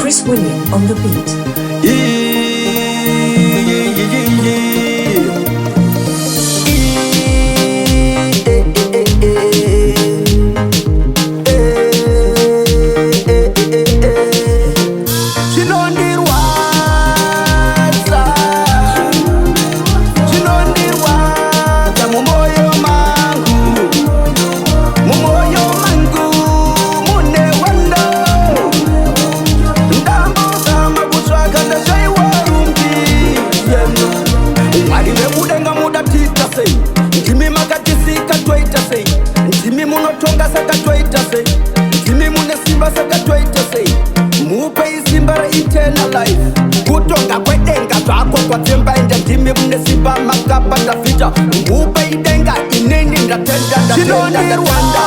ChrisWilliam on the beat. Kutonga kwedenga zvako kwatsemba enda ndimi mune simba makapata vita ngupe idenga inini ndatenda Zvinondirwadza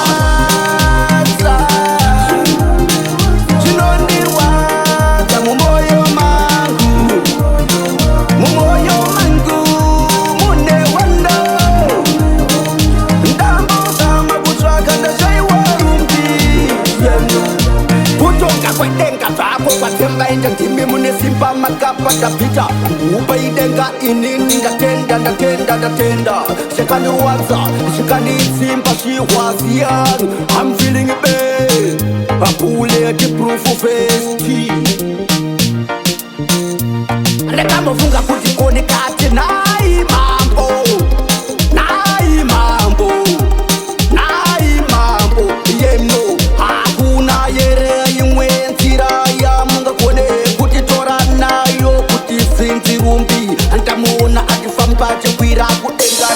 Zvinondirwadza mumoyo mangu mune wando ndambozama kutsvaka ndashaiwa rumbi kutonga kwedenga zvako kwatsemba enda ndimi mune simba makapata vita ngupe idenga inini ndatenda zvikandirwadza zvikanditsimba zvihwaziyani I'm feeling it bad a bulletproof vesti ndakamufunga kuti koni kati nai mambo yemno hakuna yere imwe nzira yamungakone kuti tora nayo kuti zinzirumbi andamuona atifamba chekwira kudenga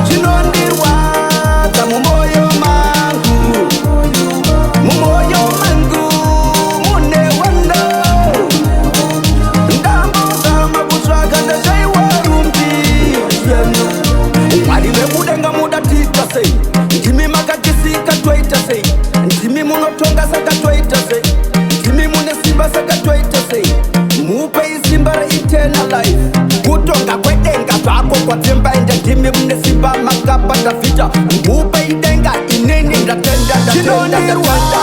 Zvinondirwadza mumoyo mangu mune wando ndambozama kutsvaka ndashaiwa rumbi mwari vekudenga mudatita sei ndimi makatisika toita sei ndimi munotonga saka toita sei ndimi mune simba saka toita sei mupei simba reeternal life kutonga kwedenga zvako kwatsemba enda ndimi mune simba makapata vita mupei denga inini ndatenda Zvinondirwadza